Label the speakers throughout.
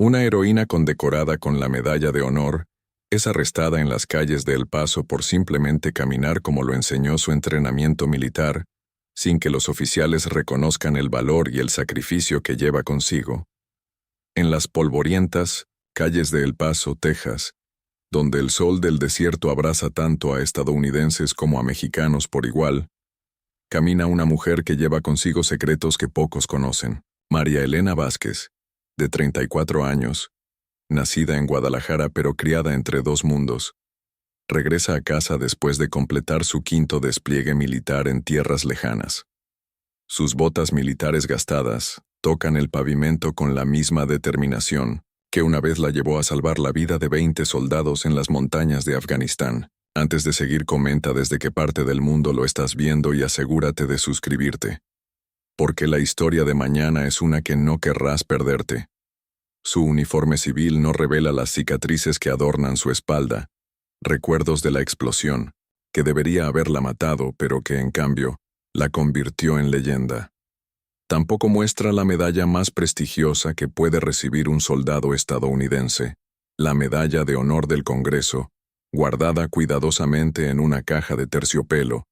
Speaker 1: Una heroína condecorada con la Medalla de Honor es arrestada en las calles de El Paso por simplemente caminar como lo enseñó su entrenamiento militar, sin que los oficiales reconozcan el valor y el sacrificio que lleva consigo. En las polvorientas calles de El Paso, Texas, donde el sol del desierto abraza tanto a estadounidenses como a mexicanos por igual, camina una mujer que lleva consigo secretos que pocos conocen. María Elena Vázquez, de 34 años, nacida en Guadalajara pero criada entre dos mundos, regresa a casa después de completar su quinto despliegue militar en tierras lejanas. Sus botas militares gastadas tocan el pavimento con la misma determinación que una vez la llevó a salvar la vida de 20 soldados en las montañas de Afganistán. Antes de seguir, comenta desde qué parte del mundo lo estás viendo y asegúrate de suscribirte, porque la historia de mañana es una que no querrás perderte. Su uniforme civil no revela las cicatrices que adornan su espalda, recuerdos de la explosión, que debería haberla matado, pero que, en cambio, la convirtió en leyenda. Tampoco muestra la medalla más prestigiosa que puede recibir un soldado estadounidense, la Medalla de Honor del Congreso, guardada cuidadosamente en una caja de terciopelo,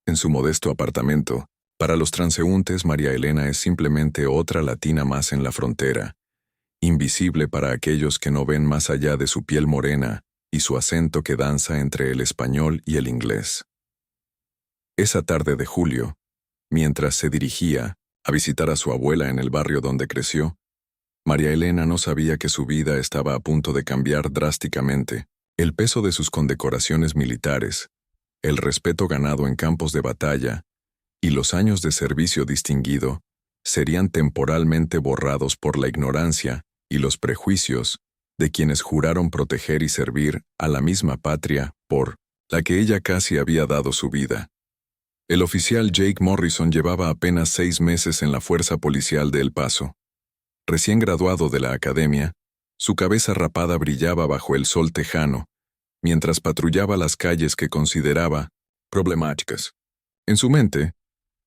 Speaker 1: en su modesto apartamento. Para los transeúntes, María Elena es simplemente otra latina más en la frontera, invisible para aquellos que no ven más allá de su piel morena y su acento que danza entre el español y el inglés. Esa tarde de julio, mientras se dirigía a visitar a su abuela en el barrio donde creció, María Elena no sabía que su vida estaba a punto de cambiar drásticamente. El peso de sus condecoraciones militares, el respeto ganado en campos de batalla y los años de servicio distinguido serían temporalmente borrados por la ignorancia y los prejuicios de quienes juraron proteger y servir a la misma patria por la que ella casi había dado su vida. El oficial Jake Morrison llevaba apenas 6 meses en la fuerza policial de El Paso. Recién graduado de la academia, su cabeza rapada brillaba bajo el sol tejano, mientras patrullaba las calles que consideraba problemáticas. En su mente,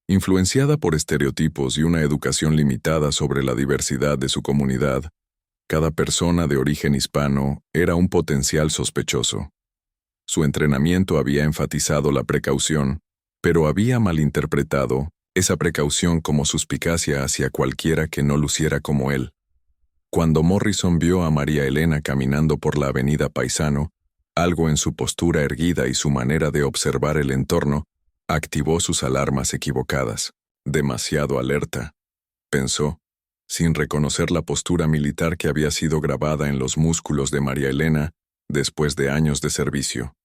Speaker 1: influenciada por estereotipos y una educación limitada sobre la diversidad de su comunidad, cada persona de origen hispano era un potencial sospechoso. Su entrenamiento había enfatizado la precaución, pero había malinterpretado esa precaución como suspicacia hacia cualquiera que no luciera como él. Cuando Morrison vio a María Elena caminando por la avenida Paisano, algo en su postura erguida y su manera de observar el entorno activó sus alarmas equivocadas. Demasiado alerta, pensó, sin reconocer la postura militar que había sido grabada en los músculos de María Elena después de años de servicio.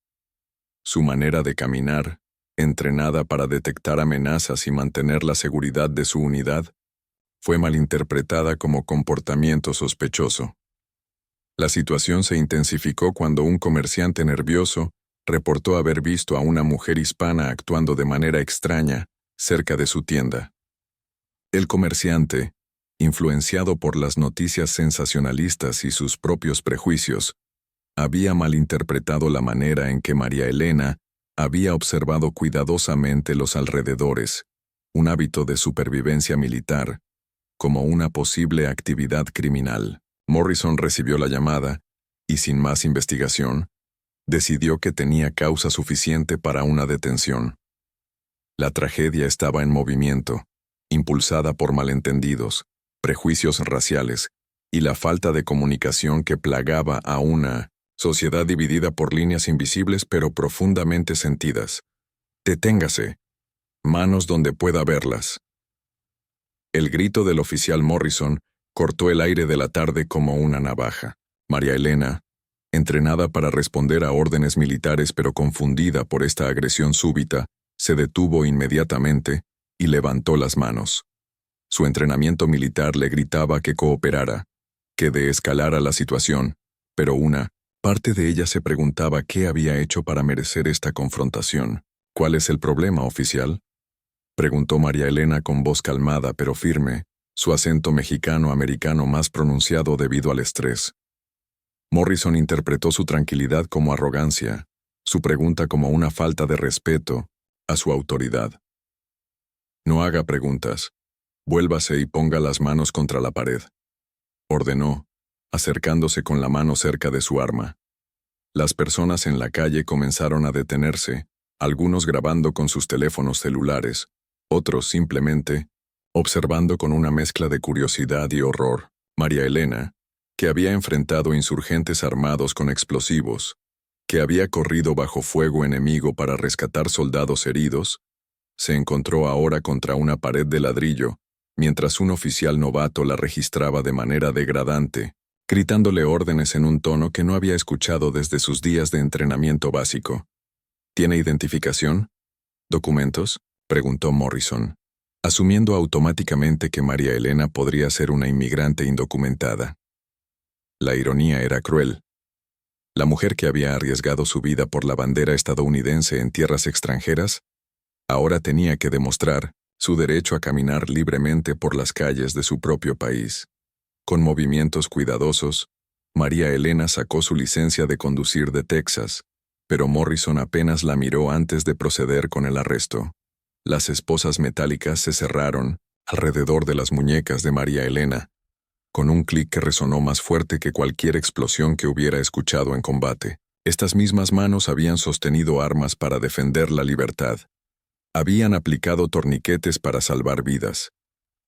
Speaker 1: Su manera de caminar, entrenada para detectar amenazas y mantener la seguridad de su unidad, fue malinterpretada como comportamiento sospechoso. La situación se intensificó cuando un comerciante nervioso reportó haber visto a una mujer hispana actuando de manera extraña cerca de su tienda. El comerciante, influenciado por las noticias sensacionalistas y sus propios prejuicios, había malinterpretado la manera en que María Elena había observado cuidadosamente los alrededores, un hábito de supervivencia militar, como una posible actividad criminal. Morrison recibió la llamada y, sin más investigación, decidió que tenía causa suficiente para una detención. La tragedia estaba en movimiento, impulsada por malentendidos, prejuicios raciales y la falta de comunicación que plagaba a una sociedad dividida por líneas invisibles pero profundamente sentidas. Deténgase. Manos donde pueda verlas. El grito del oficial Morrison cortó el aire de la tarde como una navaja. María Elena, entrenada para responder a órdenes militares pero confundida por esta agresión súbita, se detuvo inmediatamente y levantó las manos. Su entrenamiento militar le gritaba que cooperara, que deescalara la situación, pero una parte de ella se preguntaba qué había hecho para merecer esta confrontación. ¿Cuál es el problema, oficial?, preguntó María Elena con voz calmada pero firme, su acento mexicano-americano más pronunciado debido al estrés. Morrison interpretó su tranquilidad como arrogancia, su pregunta como una falta de respeto a su autoridad. No haga preguntas. Vuélvase y ponga las manos contra la pared, ordenó, acercándose con la mano cerca de su arma. Las personas en la calle comenzaron a detenerse, algunos grabando con sus teléfonos celulares, otros simplemente observando con una mezcla de curiosidad y horror. María Elena, que había enfrentado insurgentes armados con explosivos, que había corrido bajo fuego enemigo para rescatar soldados heridos, se encontró ahora contra una pared de ladrillo, mientras un oficial novato la registraba de manera degradante, gritándole órdenes en un tono que no había escuchado desde sus días de entrenamiento básico. ¿Tiene identificación? ¿Documentos?, preguntó Morrison, asumiendo automáticamente que María Elena podría ser una inmigrante indocumentada. La ironía era cruel. La mujer que había arriesgado su vida por la bandera estadounidense en tierras extranjeras, ahora tenía que demostrar su derecho a caminar libremente por las calles de su propio país. Con movimientos cuidadosos, María Elena sacó su licencia de conducir de Texas, pero Morrison apenas la miró antes de proceder con el arresto. Las esposas metálicas se cerraron alrededor de las muñecas de María Elena, con un clic que resonó más fuerte que cualquier explosión que hubiera escuchado en combate. Estas mismas manos habían sostenido armas para defender la libertad. Habían aplicado torniquetes para salvar vidas.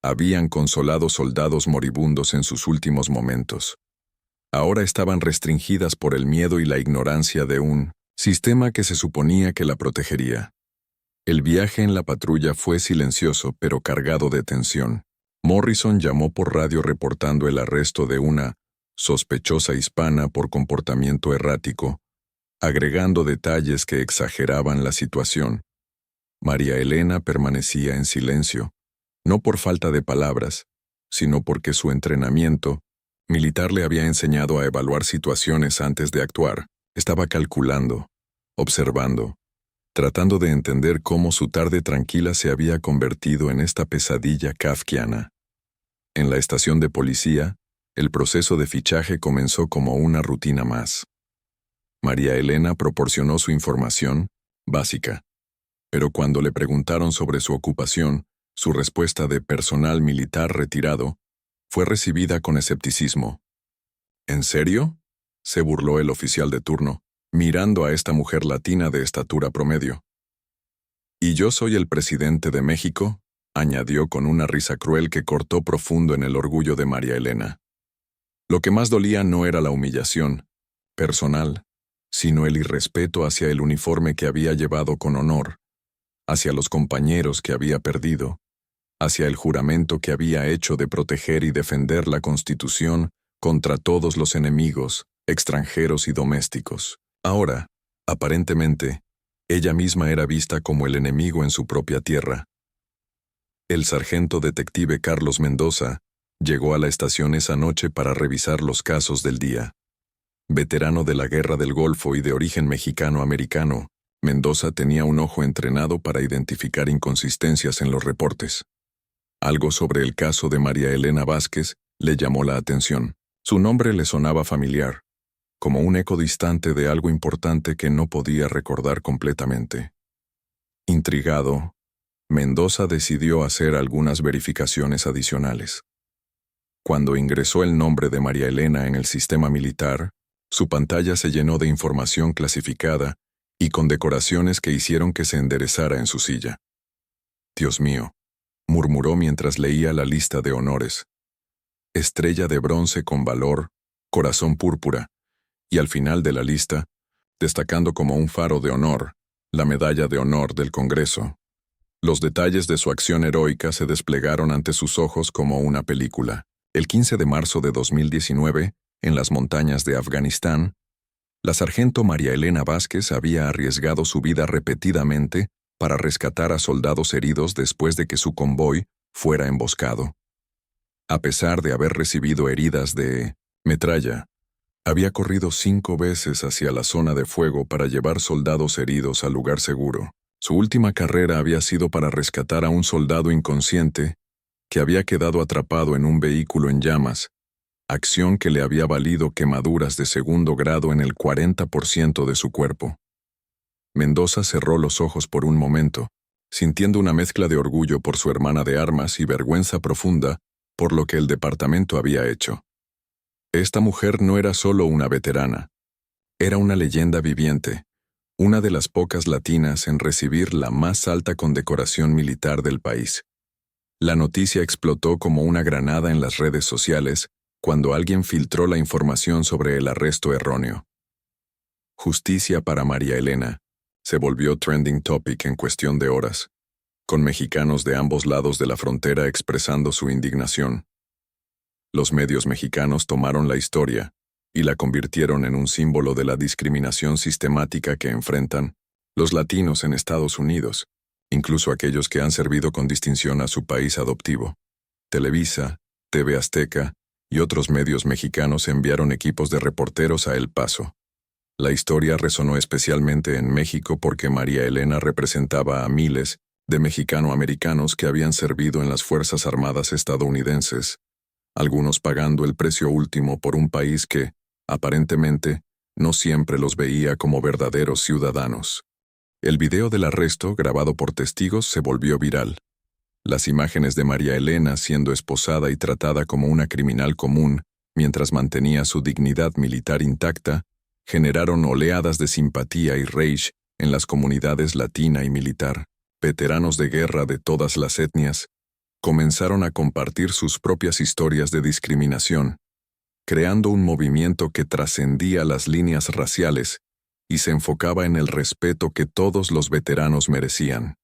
Speaker 1: Habían consolado soldados moribundos en sus últimos momentos. Ahora estaban restringidas por el miedo y la ignorancia de un sistema que se suponía que la protegería. El viaje en la patrulla fue silencioso pero cargado de tensión. Morrison llamó por radio reportando el arresto de una sospechosa hispana por comportamiento errático, agregando detalles que exageraban la situación. María Elena permanecía en silencio, no por falta de palabras, sino porque su entrenamiento militar le había enseñado a evaluar situaciones antes de actuar. Estaba calculando, observando, tratando de entender cómo su tarde tranquila se había convertido en esta pesadilla kafkiana. En la estación de policía, el proceso de fichaje comenzó como una rutina más. María Elena proporcionó su información básica, pero cuando le preguntaron sobre su ocupación, su respuesta de personal militar retirado fue recibida con escepticismo. ¿En serio?, se burló el oficial de turno, mirando a esta mujer latina de estatura promedio. «¿Y yo soy el presidente de México?», añadió con una risa cruel que cortó profundo en el orgullo de María Elena. Lo que más dolía no era la humillación personal, sino el irrespeto hacia el uniforme que había llevado con honor, hacia los compañeros que había perdido, hacia el juramento que había hecho de proteger y defender la Constitución contra todos los enemigos, extranjeros y domésticos. Ahora, aparentemente, ella misma era vista como el enemigo en su propia tierra. El sargento detective Carlos Mendoza llegó a la estación esa noche para revisar los casos del día. Veterano de la Guerra del Golfo y de origen mexicano-americano, Mendoza tenía un ojo entrenado para identificar inconsistencias en los reportes. Algo sobre el caso de María Elena Vázquez le llamó la atención. Su nombre le sonaba familiar, como un eco distante de algo importante que no podía recordar completamente. Intrigado, Mendoza decidió hacer algunas verificaciones adicionales. Cuando ingresó el nombre de María Elena en el sistema militar, su pantalla se llenó de información clasificada y con decoraciones que hicieron que se enderezara en su silla. «Dios mío», murmuró mientras leía la lista de honores. Estrella de bronce con valor, corazón púrpura, y al final de la lista, destacando como un faro de honor, la medalla de honor del Congreso. Los detalles de su acción heroica se desplegaron ante sus ojos como una película. El 15 de marzo de 2019, en las montañas de Afganistán, la sargento María Elena Vázquez había arriesgado su vida repetidamente para rescatar a soldados heridos después de que su convoy fuera emboscado. A pesar de haber recibido heridas de metralla, había corrido 5 veces hacia la zona de fuego para llevar soldados heridos al lugar seguro. Su última carrera había sido para rescatar a un soldado inconsciente que había quedado atrapado en un vehículo en llamas, acción que le había valido quemaduras de 2º grado en el 40% de su cuerpo. Mendoza cerró los ojos por un momento, sintiendo una mezcla de orgullo por su hermana de armas y vergüenza profunda por lo que el departamento había hecho. Esta mujer no era solo una veterana, era una leyenda viviente, una de las pocas latinas en recibir la más alta condecoración militar del país. La noticia explotó como una granada en las redes sociales cuando alguien filtró la información sobre el arresto erróneo. Justicia para María Elena se volvió trending topic en cuestión de horas, con mexicanos de ambos lados de la frontera expresando su indignación. Los medios mexicanos tomaron la historia y la convirtieron en un símbolo de la discriminación sistemática que enfrentan los latinos en Estados Unidos, incluso aquellos que han servido con distinción a su país adoptivo. Televisa, TV Azteca y otros medios mexicanos enviaron equipos de reporteros a El Paso. La historia resonó especialmente en México porque María Elena representaba a miles de mexicano-americanos que habían servido en las Fuerzas Armadas estadounidenses, algunos pagando el precio último por un país que, aparentemente, no siempre los veía como verdaderos ciudadanos. El video del arresto, grabado por testigos, se volvió viral. Las imágenes de María Elena siendo esposada y tratada como una criminal común mientras mantenía su dignidad militar intacta, generaron oleadas de simpatía y rage en las comunidades latina y militar. Veteranos de guerra de todas las etnias comenzaron a compartir sus propias historias de discriminación, creando un movimiento que trascendía las líneas raciales y se enfocaba en el respeto que todos los veteranos merecían.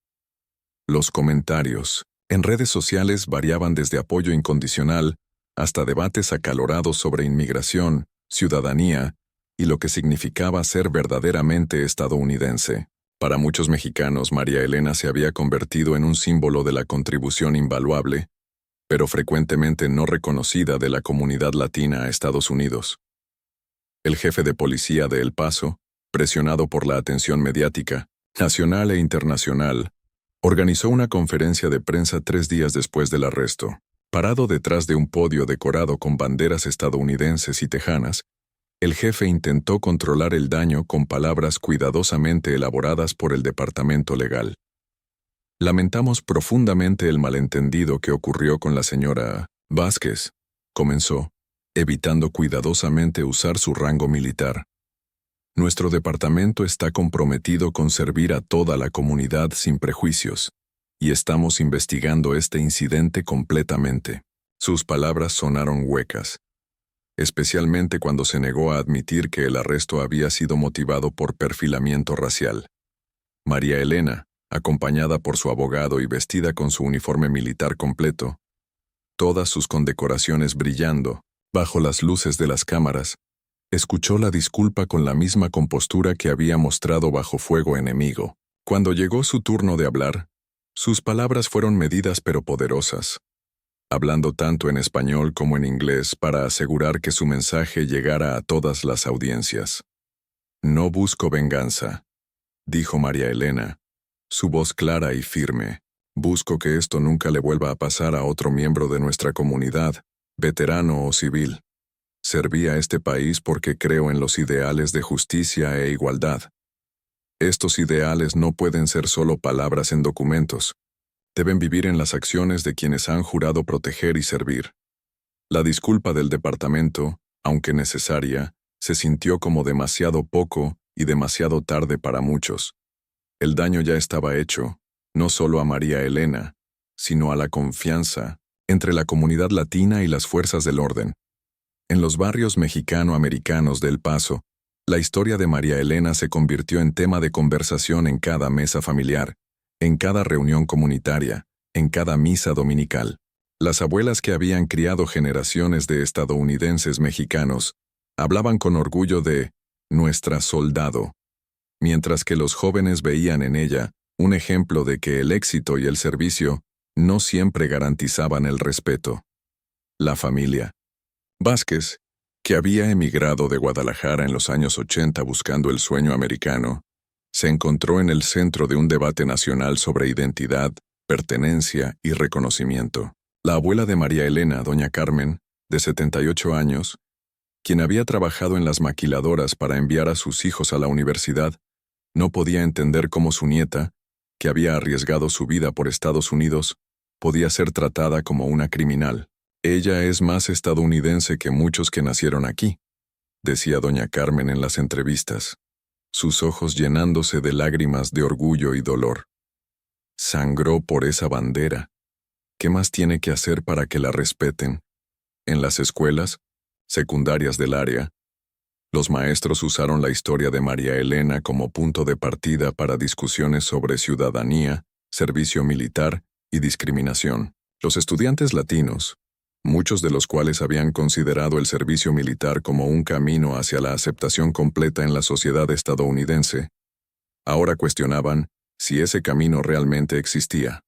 Speaker 1: Los comentarios en redes sociales variaban desde apoyo incondicional hasta debates acalorados sobre inmigración, ciudadanía y lo que significaba ser verdaderamente estadounidense. Para muchos mexicanos, María Elena se había convertido en un símbolo de la contribución invaluable, pero frecuentemente no reconocida de la comunidad latina a Estados Unidos. El jefe de policía de El Paso, presionado por la atención mediática, nacional e internacional, organizó una conferencia de prensa 3 días después del arresto. Parado detrás de un podio decorado con banderas estadounidenses y tejanas, el jefe intentó controlar el daño con palabras cuidadosamente elaboradas por el departamento legal. Lamentamos profundamente el malentendido que ocurrió con la señora Vázquez, comenzó, evitando cuidadosamente usar su rango militar. Nuestro departamento está comprometido con servir a toda la comunidad sin prejuicios, y estamos investigando este incidente completamente. Sus palabras sonaron huecas, especialmente cuando se negó a admitir que el arresto había sido motivado por perfilamiento racial. María Elena, acompañada por su abogado y vestida con su uniforme militar completo, todas sus condecoraciones brillando, bajo las luces de las cámaras, escuchó la disculpa con la misma compostura que había mostrado bajo fuego enemigo. Cuando llegó su turno de hablar, sus palabras fueron medidas pero poderosas, hablando tanto en español como en inglés para asegurar que su mensaje llegara a todas las audiencias. No busco venganza, dijo María Elena, su voz clara y firme. Busco que esto nunca le vuelva a pasar a otro miembro de nuestra comunidad, veterano o civil. Serví a este país porque creo en los ideales de justicia e igualdad. Estos ideales no pueden ser solo palabras en documentos. Deben vivir en las acciones de quienes han jurado proteger y servir. La disculpa del departamento, aunque necesaria, se sintió como demasiado poco y demasiado tarde para muchos. El daño ya estaba hecho, no solo a María Elena, sino a la confianza entre la comunidad latina y las fuerzas del orden. En los barrios mexicano-americanos de El Paso, la historia de María Elena se convirtió en tema de conversación en cada mesa familiar, en cada reunión comunitaria, en cada misa dominical. Las abuelas que habían criado generaciones de estadounidenses mexicanos hablaban con orgullo de nuestra soldado, mientras que los jóvenes veían en ella un ejemplo de que el éxito y el servicio no siempre garantizaban el respeto. La familia Vázquez, que había emigrado de Guadalajara en los años 80 buscando el sueño americano, se encontró en el centro de un debate nacional sobre identidad, pertenencia y reconocimiento. La abuela de María Elena, doña Carmen, de 78 años, quien había trabajado en las maquiladoras para enviar a sus hijos a la universidad, no podía entender cómo su nieta, que había arriesgado su vida por Estados Unidos, podía ser tratada como una criminal. Ella es más estadounidense que muchos que nacieron aquí, decía doña Carmen en las entrevistas, sus ojos llenándose de lágrimas de orgullo y dolor. Sangró por esa bandera. ¿Qué más tiene que hacer para que la respeten? En las escuelas secundarias del área, los maestros usaron la historia de María Elena como punto de partida para discusiones sobre ciudadanía, servicio militar y discriminación. Los estudiantes latinos, muchos de los cuales habían considerado el servicio militar como un camino hacia la aceptación completa en la sociedad estadounidense, ahora cuestionaban si ese camino realmente existía.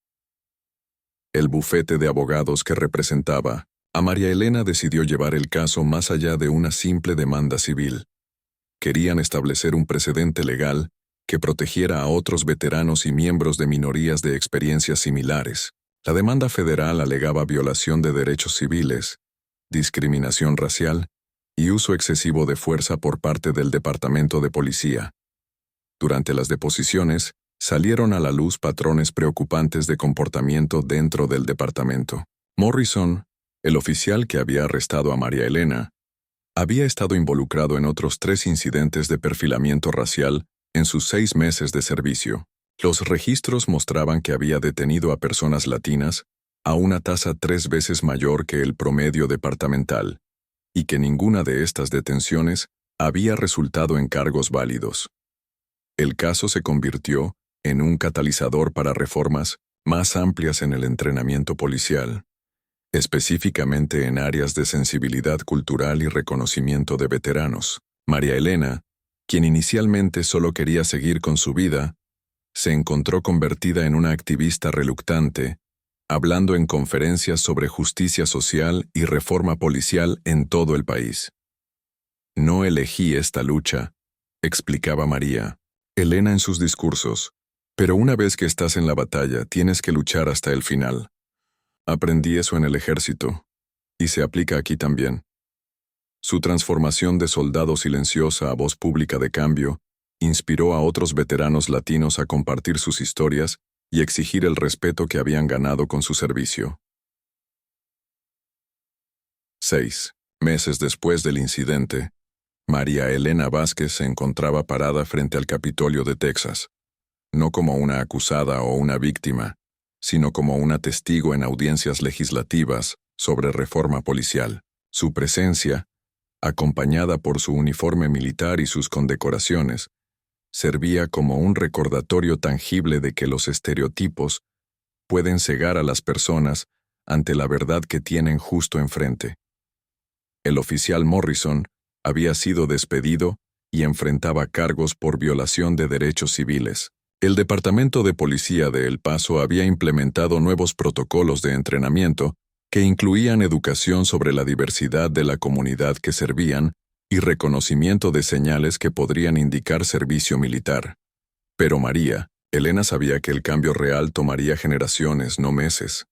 Speaker 1: El bufete de abogados que representaba a María Elena decidió llevar el caso más allá de una simple demanda civil. Querían establecer un precedente legal que protegiera a otros veteranos y miembros de minorías de experiencias similares. La demanda federal alegaba violación de derechos civiles, discriminación racial y uso excesivo de fuerza por parte del Departamento de Policía. Durante las deposiciones, salieron a la luz patrones preocupantes de comportamiento dentro del departamento. Morrison, el oficial que había arrestado a María Elena, había estado involucrado en otros 3 incidentes de perfilamiento racial en sus 6 meses de servicio. Los registros mostraban que había detenido a personas latinas a una tasa 3 veces mayor que el promedio departamental, y que ninguna de estas detenciones había resultado en cargos válidos. El caso se convirtió en un catalizador para reformas más amplias en el entrenamiento policial, específicamente en áreas de sensibilidad cultural y reconocimiento de veteranos. María Elena, quien inicialmente solo quería seguir con su vida, se encontró convertida en una activista reluctante, hablando en conferencias sobre justicia social y reforma policial en todo el país. No elegí esta lucha, explicaba María Elena en sus discursos, pero una vez que estás en la batalla tienes que luchar hasta el final. Aprendí eso en el ejército, y se aplica aquí también. Su transformación de soldado silenciosa a voz pública de cambio inspiró a otros veteranos latinos a compartir sus historias y exigir el respeto que habían ganado con su servicio. 6 meses después del incidente, María Elena Vázquez se encontraba parada frente al Capitolio de Texas, no como una acusada o una víctima, sino como una testigo en audiencias legislativas sobre reforma policial. Su presencia, acompañada por su uniforme militar y sus condecoraciones, servía como un recordatorio tangible de que los estereotipos pueden cegar a las personas ante la verdad que tienen justo enfrente. El oficial Morrison había sido despedido y enfrentaba cargos por violación de derechos civiles. El Departamento de Policía de El Paso había implementado nuevos protocolos de entrenamiento que incluían educación sobre la diversidad de la comunidad que servían y reconocimiento de señales que podrían indicar servicio militar. Pero María Elena sabía que el cambio real tomaría generaciones, no meses.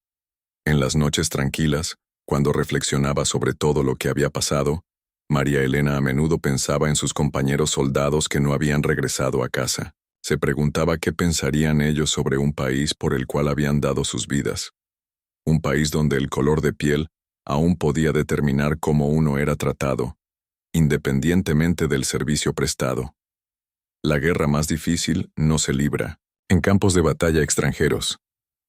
Speaker 1: En las noches tranquilas, cuando reflexionaba sobre todo lo que había pasado, María Elena a menudo pensaba en sus compañeros soldados que no habían regresado a casa. Se preguntaba qué pensarían ellos sobre un país por el cual habían dado sus vidas. Un país donde el color de piel aún podía determinar cómo uno era tratado, independientemente del servicio prestado. La guerra más difícil no se libra en campos de batalla extranjeros,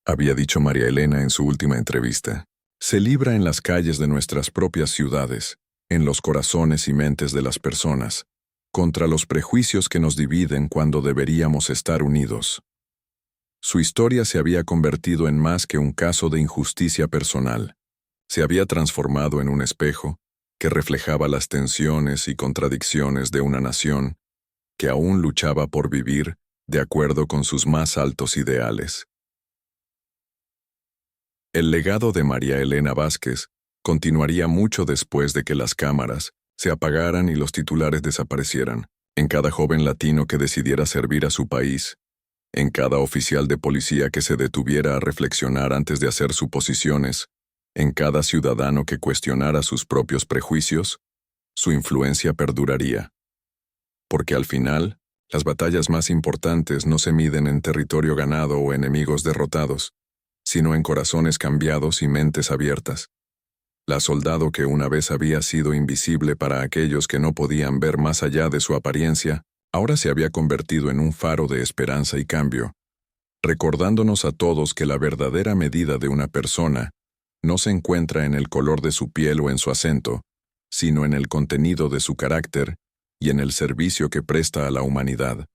Speaker 1: había dicho María Elena en su última entrevista. Se libra en las calles de nuestras propias ciudades, en los corazones y mentes de las personas, contra los prejuicios que nos dividen cuando deberíamos estar unidos. Su historia se había convertido en más que un caso de injusticia personal. Se había transformado en un espejo que reflejaba las tensiones y contradicciones de una nación que aún luchaba por vivir de acuerdo con sus más altos ideales. El legado de María Elena Vázquez continuaría mucho después de que las cámaras se apagaran y los titulares desaparecieran. En cada joven latino que decidiera servir a su país, en cada oficial de policía que se detuviera a reflexionar antes de hacer suposiciones, en cada ciudadano que cuestionara sus propios prejuicios, su influencia perduraría. Porque al final, las batallas más importantes no se miden en territorio ganado o enemigos derrotados, sino en corazones cambiados y mentes abiertas. La soldado que una vez había sido invisible para aquellos que no podían ver más allá de su apariencia, ahora se había convertido en un faro de esperanza y cambio, recordándonos a todos que la verdadera medida de una persona no se encuentra en el color de su piel o en su acento, sino en el contenido de su carácter y en el servicio que presta a la humanidad.